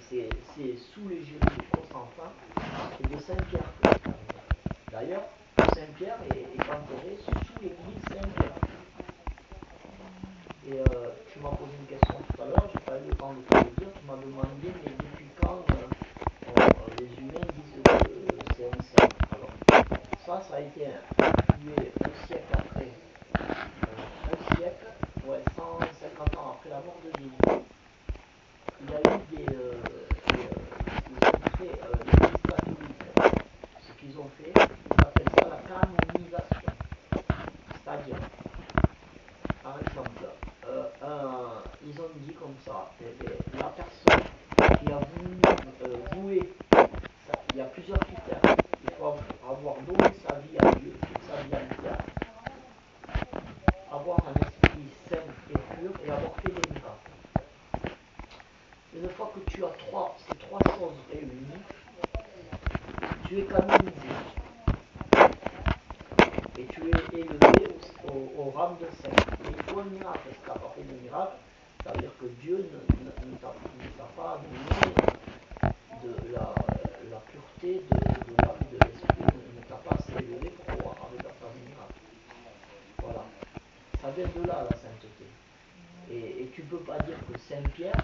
c'est sous les jurys de Constantin et de Saint-Pierre. D'ailleurs, Saint-Pierre est enterré sous l'église Saint-Pierre. Et tu m'as posé une question tout à l'heure, j'ai pas eu le temps de te le dire, tu m'as demandé mais depuis quand les humains disent que c'est un saint. Alors, ça a été attribué un siècle après, un siècle, ouais, 150 ans après la mort de Jésus. Il y a eu ils ont fait l'église catholique. Ce qu'ils ont fait, ils appellent ça la canonisation. C'est-à-dire, par exemple, ils ont dit comme ça, la personne qui a voulu vouer, il y a plusieurs critères. Il faut avoir donné sa vie à Dieu, toute sa vie entière, avoir un esprit saint et pur et avoir fait des miracles. Une fois que tu as ces trois choses réunies, tu es canonisé et tu es élevé au rang de saint. Mais il faut un miracle. Si tu n'as pas fait de miracle, ça veut dire que Dieu ne t'a pas donné de la pureté de l'âme et de l'esprit, ne t'a pas assez élevé pour pouvoir arriver à faire des miracles. Voilà. Ça vient de là, la sainteté. Et tu ne peux pas dire que Saint-Pierre,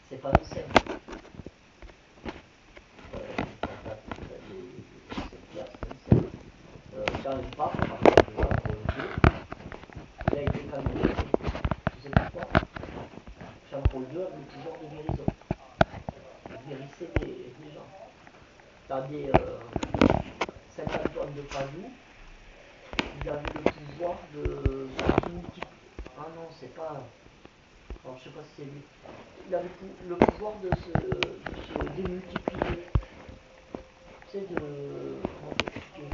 c'est pas un saint. Saint-Pierre, c'est un saint. Dans le pape, par exemple, Jean-Paul II, il a été canonisé. Tu sais pourquoi? Jean-Paul II avait le pouvoir de guérison. Il guérissait des gens. T'as des Saint-Antoine de Padoue, il avait le pouvoir de se multiplier. Ah non, c'est pas. Alors, je sais pas si c'est lui. Il avait le pouvoir de se démultiplier. Tu sais, comment t'expliquer?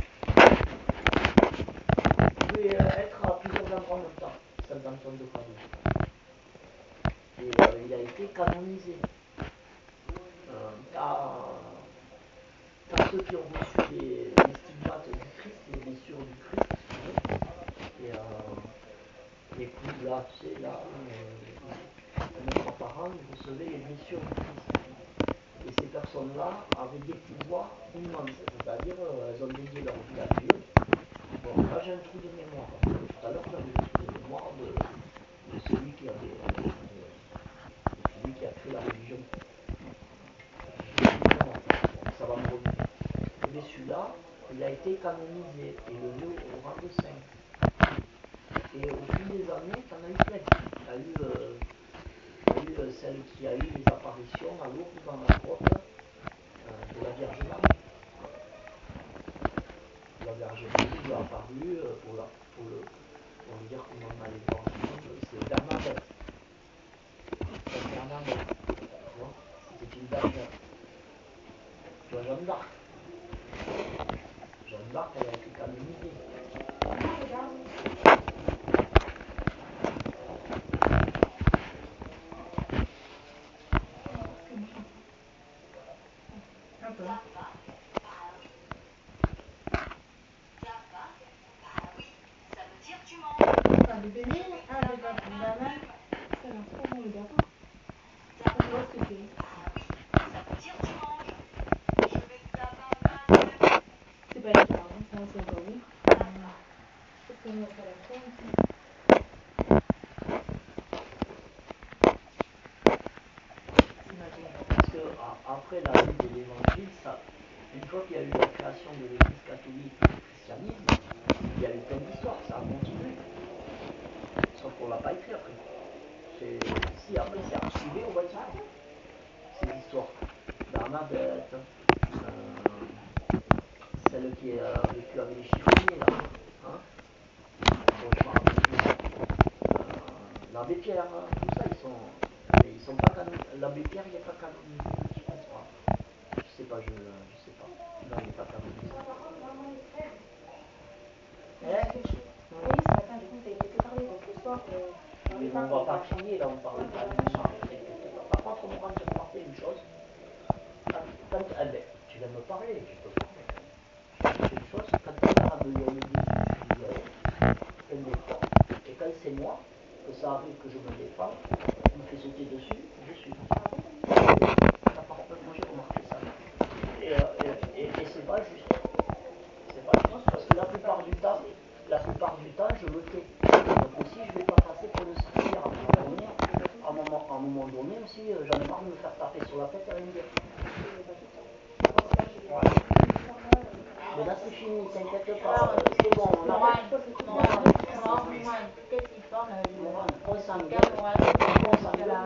Il pouvait être à plusieurs endroits en même temps, Saint-Antoine de Padoue. Et il a été canonisé. T'as ceux qui ont reçu les stigmates du Christ, les blessures du Christ, et les coups là, tu sais, là, une fois par an, ils recevaient les blessures du Christ. Et ces personnes-là avaient des pouvoirs immenses, c'est-à-dire elles ont dédié leur vie à Dieu. Bon, là j'ai un trou de mémoire. Tout à l'heure j'avais le trou de mémoire de celui qui a créé la religion. Ça va me revenir. Mais celui-là, il a été canonisé, élevé au rang de saint. Et au fil des années, t'en as eu plein. Il y a eu celle qui a eu les apparitions à Lourdes dans la grotte de la Vierge Marie. La Vierge Marie lui a apparu pour lui dire comment on allait voir le monde, c'est Bernadette. C'est Bernadette. Tu vois, c'était une bergère. Tu vois, Jeanne d'Arc. Jeanne d'Arc, elle a été canonisée. Le béni, ah le banane, ça n'a trop bon le gâteau. Je vois ce que c'est. C'est pas une carte, hein, c'est un oui. Parce qu'on n'a pas la crème ici. Parce que après la vie de l'évangile, une fois qu'il y a eu la création de l'église catholique et du christianisme, il y a eu plein d'histoires, ça a continué. Sauf qu'on ne l'a pas écrit après. Si après c'est archivé au Vatican, ces histoires. Bernadette, celle qui a vécu avec les chiffonniers là. Hein, bon, je m'en rappelle plus. L'abbé Pierre, tout ça, ils sont pas canonisés. L'abbé Pierre, il n'est pas canonisé, je pense pas. Je sais pas. Non, il n'est pas canonisé. Oui, ce matin, du coup, tu as été parler, donc le soir, oui, mais on va pas crier là, on parle pas de mémoire, ne t'inquiète pas. Par contre, on va te remarquer une chose. Tu viens me parler, tu peux parler. C'est une chose, quand tu as me le dessus, tu dis plein d'efforts. Et quand c'est moi, que ça arrive, que je me défends, il me fait sauter dessus, je suis. aussi, j'en ai marre de me faire taper sur la tête et rien dire. Mais là c'est fini, t'inquiète pas, c'est bon, on arrête. Morane, on s'engueule,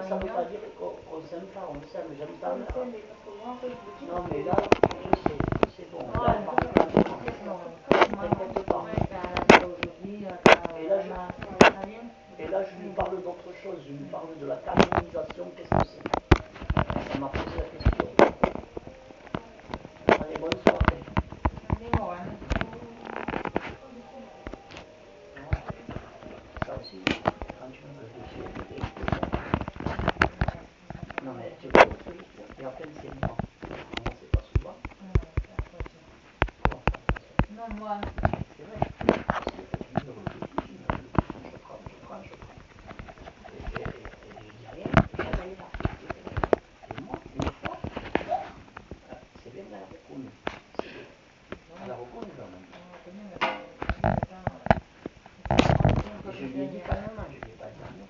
ça veut pas dire qu'on s'aime pas, on s'aime, j'aime ta mère. Non mais là, je sais, c'est bon, là on parle tranquillement. T'inquiète pas. Et là je lui parle d'autre chose, je lui parle de la canonisation, qu'est-ce que c'est? Elle m'a posé la question. Allez, bonne soirée. Ça aussi, quand tu me réfléchis, non mais tu vois le truc, il y a peine c'est moi. Moi c'est pas souvent. Non, moi. C'est vrai. Parce que tu me réfléchis, je prends. Et je dis rien, et elle est là. Et moi, une fois, c'est bien qu'elle a reconnu. C'est bien. Elle a reconnu quand même. Et je lui ai dit calmement, je lui ai pas dit rien.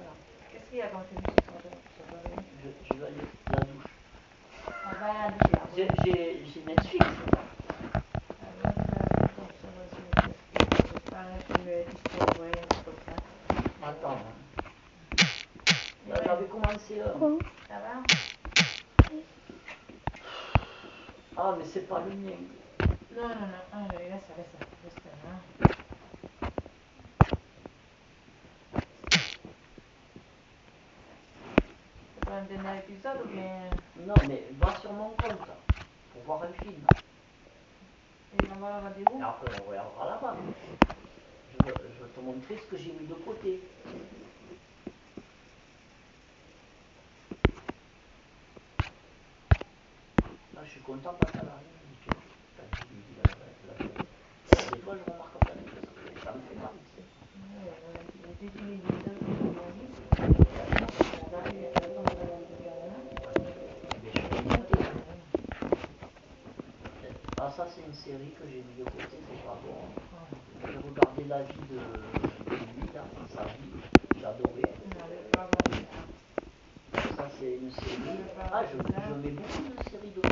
Qu'est-ce qu'il y a quand tu me dis Je vais aller à la douche. On va à la douche. J'ai Netflix. Attends. Là, j'avais commencé. Ça va? Ah, mais c'est pas le mien. Non, laisse ça. C'est pas un dernier épisode ou bien... Non, mais va sur mon compte pour voir un film. Et on va au rendez-vous? Et après, on regardera là-bas. Je veux te montrer ce que j'ai mis de côté. Là, je suis content parce qu'elle a rien dit. Des fois, je remarque pas les choses. Ça me fait mal, tu sais. Ah, ça, c'est une série que j'ai mis de côté, c'est pas bon. J'ai regardé la vie de lui, là, sa vie. J'ai adoré. Ça, c'est une série. Ah, je mets beaucoup de séries de côté.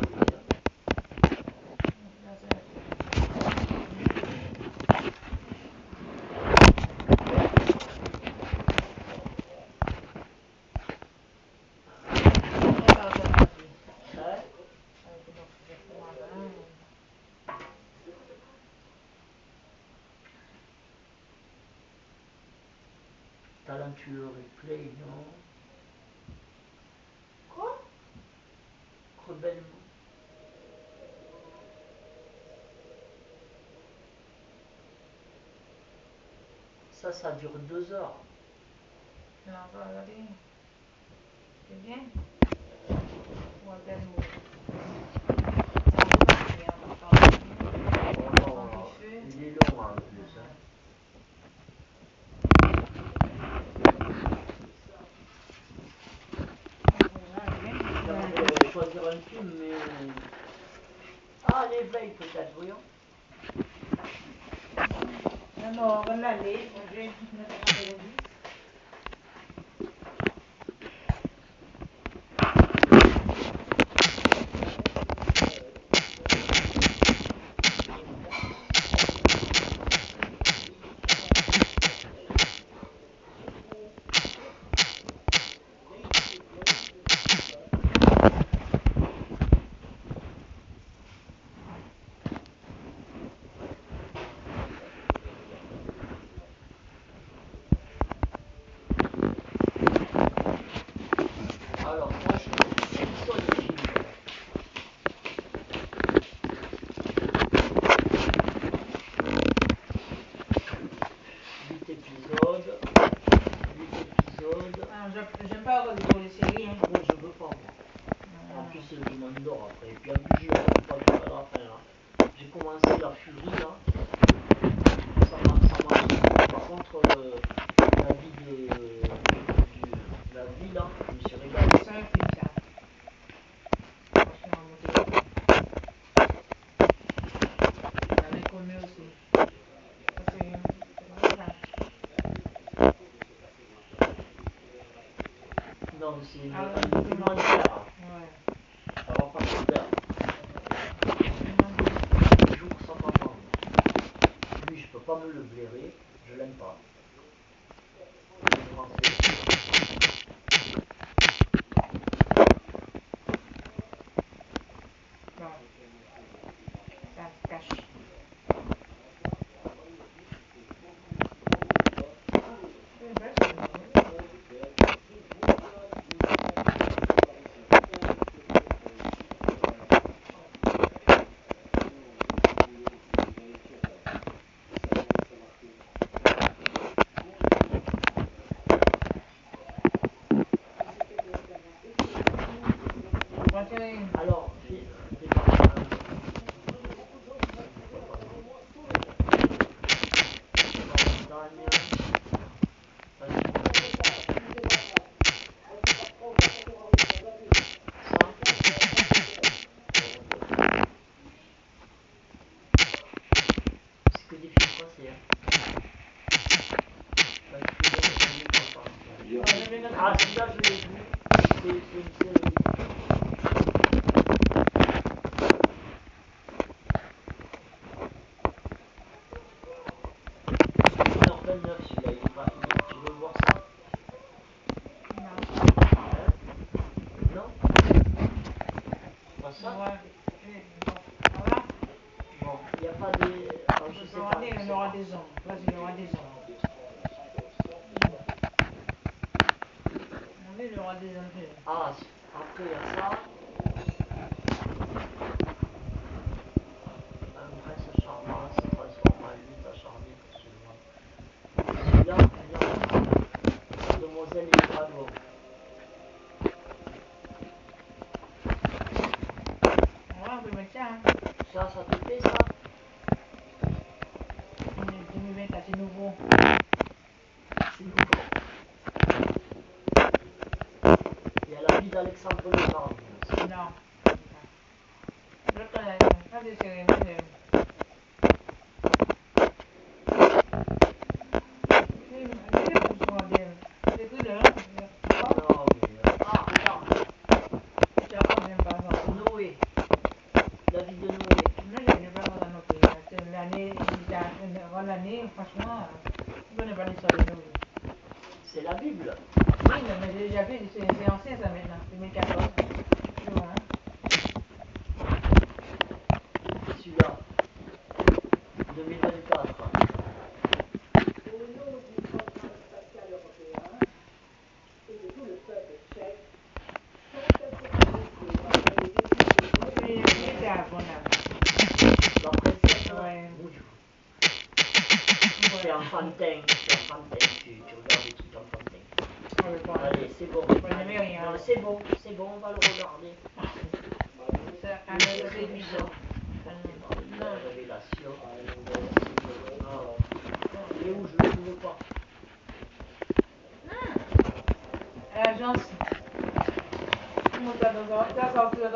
Talentueux replay, non? Quoi? Rebellement. Ça dure 2 heures. Non, on va regarder. C'est bien? Il est long en plus. J'aimerais choisir un film, mais... Ah, l'éveil peut-être, voyons. Non, on va l'aller. Alors, franchement, sélectionne le film. 8 épisodes. Ah, j'aime pas regarder les séries. Hein. Moi, je veux pas voir. En plus, je m'endors après. Et puis, en plus, je ne regarde pas jusqu'à la fin. Là. J'ai commencé la furie, là. Ça m'a Par contre, la vie la vie, là, je me suis régalé. C'est un film, ça. J'avais connu aussi. Ça, c'est bien, ça. Non, non, c'est une Ah, demande d'hiver. ouais. Ça va pas se faire. Le jour sans maman. Lui, je peux pas me le blairer, je l'aime pas. Il est français. Bon. Ça se cache. Alors, c'est que des films français. Ah, celui-là, je l'ai vu. C'est une série. Celui-là, tu veux voir ça? Non? Pas ça? Bon, il n'y a pas des... Oh, je sais pas. Il y aura des hommes. Vas-y, il y aura des hommes. Il y aura des hommes. Ah, après il y a ça. Un prince charmant se transforme en lutte acharnée pour celui-là. Celui-là, Demoiselle et le dragon. Ouais, on peut mettre ça. Hein. Ça te plaît ça? 2024, c'est nouveau. C'est nouveau. Il y a la vie d'Alexandre le Grand. Non. Je connais. Ça, c'est sérieux. Non, mais... Ah, regarde. Noé. La vie de Noé. L'année, franchement, je connais pas l'histoire de Noé. C'est la Bible. Oui, mais j'ai déjà vu, c'est ancien ça maintenant, 2014. C'est bon, hein? Celui-là. 2024. C'est à bon âge. La princesse. Ouais. C'est enfantin. C'est enfantin. Tu regardes des trucs enfantins. Allez, c'est bon. Non, c'est bon, on va le regarder. C'est un Révision. La révélation. Il est où? Je le trouve pas. L'agence. Comment t'as sorti la